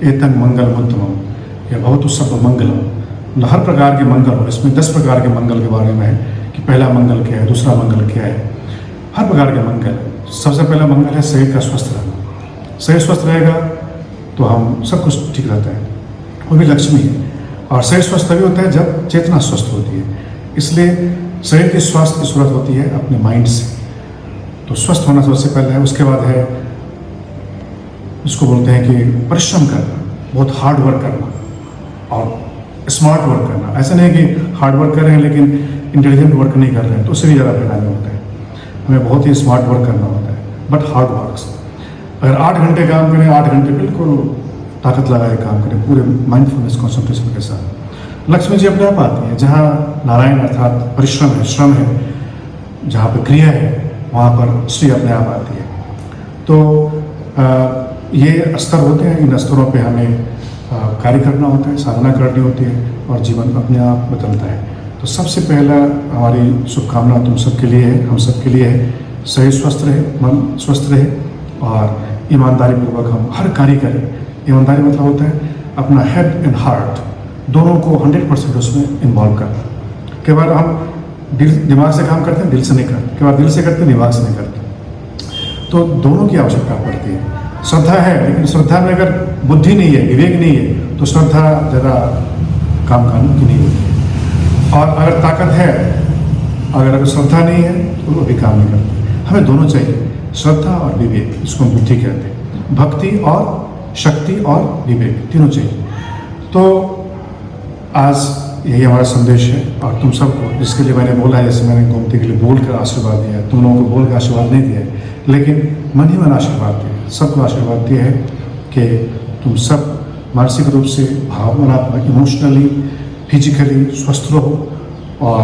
एतं मंगलमुत्तमम, यह भवतु सर्वमंगलम। मतलब हर प्रकार के मंगल हो। इसमें 10 प्रकार के मंगल के बारे में है कि पहला मंगल क्या है, दूसरा मंगल क्या है, हर प्रकार के मंगल। सबसे पहला मंगल है शरीर का स्वस्थ रहना। शरीर स्वस्थ रहेगा तो हम सब कुछ ठीक रहता है, वो भी लक्ष्मी है। और शरीर स्वस्थ तभी होता है जब चेतना स्वस्थ होती है। इसलिए शरीर के स्वास्थ्य की शुरुआत होती है अपने माइंड से। तो स्वस्थ होना सबसे पहले है। उसके बाद है, इसको बोलते हैं कि परिश्रम करना, बहुत हार्ड वर्क करना और स्मार्ट वर्क करना। ऐसा नहीं है कि हार्ड वर्क कर रहे हैं लेकिन इंटेलिजेंट वर्क नहीं कर रहे हैं, तो उससे भी ज़्यादा परिणाम होता है। हमें बहुत ही स्मार्ट वर्क करना होता है, बट हार्ड वर्क्स। अगर 8 घंटे काम करें, 8 घंटे बिल्कुल ताकत लगाए काम करें, पूरे माइंडफुलनेस कॉन्सेंट्रेशन के साथ। लक्ष्मी जी अपने आप आती है। जहाँ नारायण अर्थात परिश्रम है, श्रम है, जहाँ पर क्रिया है, वहाँ पर श्री अपने आप आती है। तो ये स्तर होते हैं। इन स्तरों पे हमें कार्य करना होता है, साधना करनी होती है और जीवन अपने आप बदलता है। तो सबसे पहला हमारी शुभकामना तुम सबके लिए है, हम सबके लिए है, शरीर स्वस्थ रहे, मन स्वस्थ रहे और ईमानदारी पूर्वक हम हर कार्य करें। ईमानदारी मतलब होता है अपना हेड एंड हार्ट दोनों को 100% उसमें इन्वॉल्व करना। कई बार हम दिमाग से काम करते हैं, दिल से नहीं करते। कई बार दिल से करते हैं, दिमाग से नहीं करते। तो दोनों की आवश्यकता पड़ती है। श्रद्धा है, लेकिन श्रद्धा में अगर बुद्धि नहीं है, विवेक नहीं है, तो श्रद्धा ज़रा काम कानून की नहीं होती है। और अगर ताकत है, अगर श्रद्धा नहीं है तो वो भी काम नहीं करती। हमें दोनों चाहिए, श्रद्धा और विवेक, इसको हम बुद्धि कहते हैं। भक्ति और शक्ति और विवेक तीनों चाहिए। तो आज यही हमारा संदेश है। और तुम सबको, जिसके लिए मैंने बोला है, जैसे मैंने गोमती के लिए बोल कर आशीर्वाद दिया है, तुम लोगों को बोल कर आशीर्वाद नहीं दिया है, लेकिन मन ही मन आशीर्वाद दिया। सबको आशीर्वाद दिया है कि तुम सब मानसिक रूप से, भावनात्मक, इमोशनली, फिजिकली स्वस्थ रहो और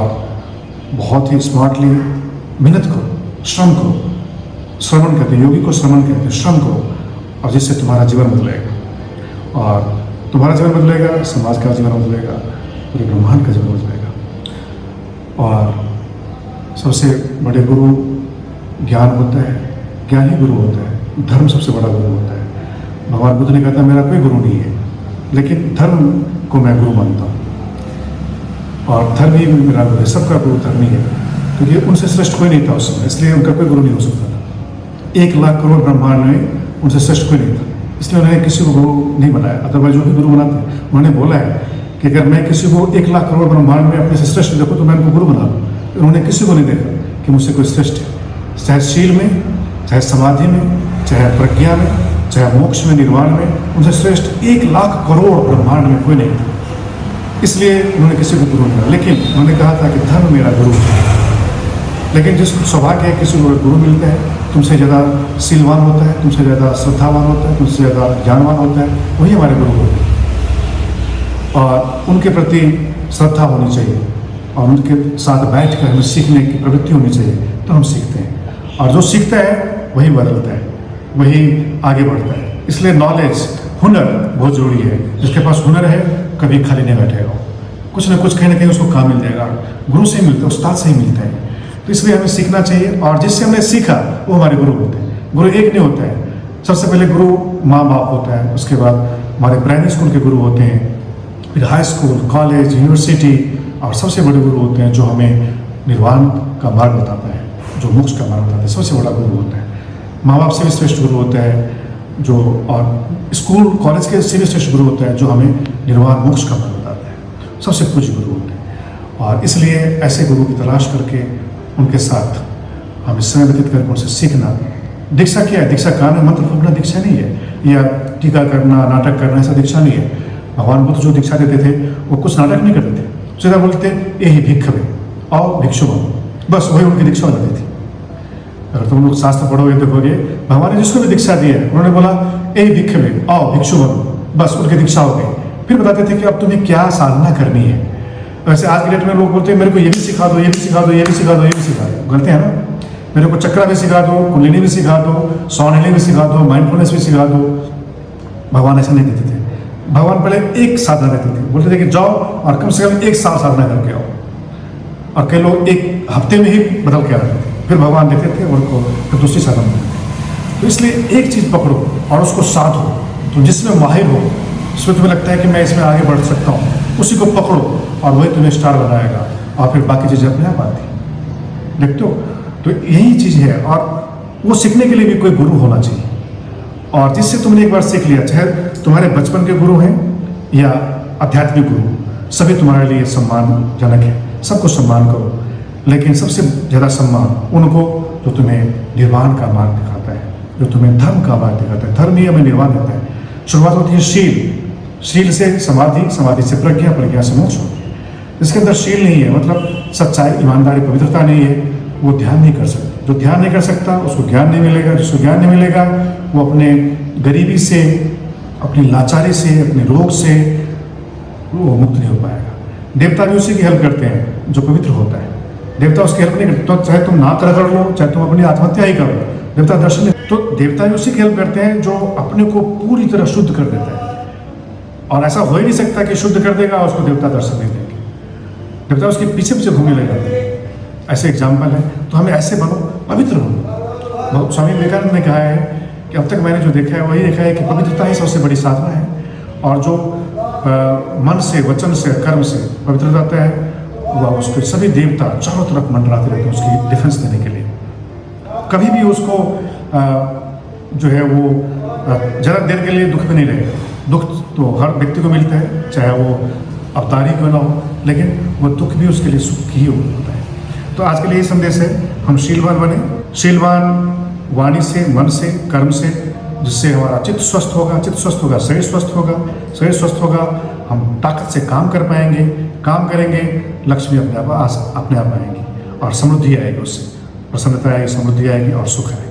बहुत ही स्मार्टली मेहनत करो, श्रम करो। श्रवण कहते हैं, योगी को श्रवण कहते हैं, श्रम करो, और जिससे तुम्हारा जीवन बदलेगा। और तुम्हारा जीवन बदलेगा, समाज का जीवन बदलेगा, पूरे ब्रह्मांड का जीवन बदलेगा। और सबसे बड़े गुरु ज्ञान होता है, ज्ञान ही गुरु होता है। धर्म सबसे बड़ा गुरु होता है। भगवान बुद्ध ने कहता मेरा कोई गुरु नहीं है, लेकिन धर्म को मैं गुरु मानता हूँ और धर्म ही मेरा गुरु है। सबका गुरु धर्म ही है, क्योंकि उनसे श्रेष्ठ कोई नहीं था उस समय, इसलिए उनका कोई गुरु नहीं हो सकता था। 1 लाख करोड़ ब्रह्मांड में उनसे श्रेष्ठ कोई नहीं था, इसलिए उन्होंने किसी को गुरु नहीं बनाया। अदरवाइज जो भी गुरु बनाते, उन्होंने बोला है कि अगर मैं किसी को 1 लाख करोड़ ब्रह्मांड में अपने से श्रेष्ठ देखूँ तो मैं उनको गुरु बना लूँ। उन्होंने किसी को नहीं देखा कि मुझसे कोई श्रेष्ठ है, चाहे शील में, चाहे समाधि में, चाहे प्रज्ञा में, चाहे मोक्ष में, निर्वाण में, उनसे श्रेष्ठ 1 लाख करोड़ ब्रह्मांड में कोई नहीं था। इसलिए उन्होंने किसी को गुरु नहीं बनाया, लेकिन उन्होंने कहा था कि धर्म मेरा गुरु है। लेकिन जिस सौभाग्य है, किसी को गुरु मिलता है, तुमसे ज़्यादा शीलवान होता है, तुमसे ज़्यादा श्रद्धावान होता है, तुमसे ज़्यादा ज्ञानवान होता है, वही हमारे गुरु होते हैं। और उनके प्रति श्रद्धा होनी चाहिए और उनके साथ बैठ कर हमें सीखने की प्रवृत्ति होनी चाहिए, तो हम सीखते हैं। और जो सीखता है वही बदलता है, वही आगे बढ़ता है। इसलिए नॉलेज, हुनर बहुत ज़रूरी है। जिसके पास हुनर है कभी खाली नहीं बैठेगा, कुछ ना कुछ कहीं ना कहीं उसको काम मिल जाएगा। गुरु से ही मिलता है, उस्ताद से ही मिलता है। तो इसलिए हमें सीखना चाहिए, और जिससे हमने सीखा वो हमारे गुरु होते हैं। गुरु एक नहीं होता है। सबसे पहले गुरु माँ बाप होता है, उसके बाद हमारे प्राइमरी स्कूल के गुरु होते हैं, फिर हाई स्कूल, कॉलेज, यूनिवर्सिटी, और सबसे बड़े गुरु होते हैं जो हमें निर्वाण का मार्ग बताता है, जो मोक्ष का मार्ग बताता है। सबसे बड़ा गुरु होता है। माँ बाप से भी श्रेष्ठ गुरु होता है जो, और स्कूल कॉलेज के से भी श्रेष्ठ गुरु होता है जो हमें निर्वाण मोक्ष का मार्ग बताता है। सबसे पूज्य गुरु होते हैं। और इसलिए ऐसे गुरु की तलाश करके उनके साथ हमें समय व्यतीत करके उनसे सीखना। दीक्षा क्या है? दीक्षा कान में मंत्र फूंकना दीक्षा नहीं है, या टीका करना, नाटक करना, ऐसा दीक्षा नहीं है। भगवान बुद्ध जो दीक्षा देते थे वो कुछ नाटक नहीं करते थे, सीधा बोलते यही भिक्षुवे और भिक्षु बनो, बस वही उनकी दीक्षा हो जाती थी। अगर तुम लोग शास्त्र पढ़ोगे देखोगे, भगवान ने जिसको भी दीक्षा दी है उन्होंने बोला यही भिक्षुवे और भिक्षु बनो, बस उनकी दीक्षा हो गई। फिर बताते थे कि अब तुम्हें क्या साधना करनी है। वैसे आज के डेट में लोग बोलते हैं मेरे को ये भी सिखा दो, ये भी सिखा दो, ये भी सिखा दो, ये भी सिखा दो। गलती है ना? मेरे को चक्रा भी सिखा दो, कुंडलिनी भी सिखा दो, सौनहली भी सिखा दो, माइंडफुलनेस भी सिखा दो। भगवान ऐसा नहीं देते थे। भगवान पहले एक साधना देते थे, बोलते थे कि जाओ और कम से कम 1 साल साधना करके आओ। और कई लोग 1 हफ्ते में ही बदल के आते थे, फिर भगवान देते थे और उनको फिर दूसरी साधना देते थे। तो इसलिए एक चीज़ पकड़ो और उसको साधो, तो जिसमें माहिर हो इसमें तुम्हें लगता है कि मैं इसमें आगे बढ़ सकता हूँ, उसी को पकड़ो और वही तुम्हें स्टार बनाएगा, और फिर बाकी चीज़ें अपने आप आती हैं। देखते हो, तो यही चीज़ है। और वो सीखने के लिए भी कोई गुरु होना चाहिए, और जिससे तुमने एक बार सीख लिया, चाहे तुम्हारे बचपन के गुरु हैं या आध्यात्मिक गुरु, सभी तुम्हारे लिए सम्मानजनक है, सबको सम्मान करो, लेकिन सबसे ज़्यादा सम्मान उनको जो तुम्हें निर्वाण का मार्ग दिखाता है, जो तुम्हें धर्म का मार्ग दिखाता है। धर्म ही हमें निर्वाण देता है। शुरुआत होती है शील, शील से समाधि, समाधि से प्रज्ञा, प्रज्ञा से मोक्ष होती है। जिसके अंदर शील नहीं है, मतलब सच्चाई, ईमानदारी, पवित्रता नहीं है, वो ध्यान नहीं कर सकता। जो ध्यान नहीं कर सकता उसको ज्ञान नहीं मिलेगा, जिसको ज्ञान नहीं मिलेगा वो अपने गरीबी से, अपनी लाचारी से, अपने रोग से वो मुक्त नहीं हो पाएगा। देवता भी उसी की हेल्प करते हैं जो पवित्र होता है। देवता उसकी हेल्प नहीं करते, तो चाहे तुम ना कर लो, चाहे तुम अपनी आत्महत्या ही करो, देवता दर्शन नहीं। तो देवता भी उसी की हेल्प करते हैं जो अपने को पूरी तरह शुद्ध कर देता है। और ऐसा हो ही नहीं सकता कि शुद्ध कर देगा और उसको देवता दर्शन नहीं देंगे, देवता उसके पीछे पीछे घूमने लगेगा। ऐसे एग्जाम्पल है। तो हमें ऐसे बनो, पवित्र बनो। स्वामी विवेकानंद ने कहा है कि अब तक मैंने जो देखा है वही देखा है कि पवित्रता ही सबसे बड़ी साधना है, और जो मन से, वचन से, कर्म से पवित्र रहता है, वह उसके सभी देवता चारों तरफ मंडराते रहते हैं उसकी डिफेंस देने के लिए। कभी भी उसको जो है वो जरा देर के लिए दुख में नहीं रहेगा। दुख तो हर व्यक्ति को मिलता है, चाहे वो अवतारी क्यों ना हो, लेकिन वो दुख भी उसके लिए सुख ही होता है। तो आज के लिए ये संदेश है, हम शीलवान बने, शीलवान वाणी से, मन से, कर्म से, जिससे हमारा चित्त स्वस्थ होगा, चित्त स्वस्थ होगा, शरीर स्वस्थ होगा, शरीर स्वस्थ होगा, हम ताकत से काम कर पाएंगे, काम करेंगे, लक्ष्मी अपने आप आएंगी और समृद्धि आएगी, उससे प्रसन्नता आएगी, समृद्धि आएगी और सुख आएगी।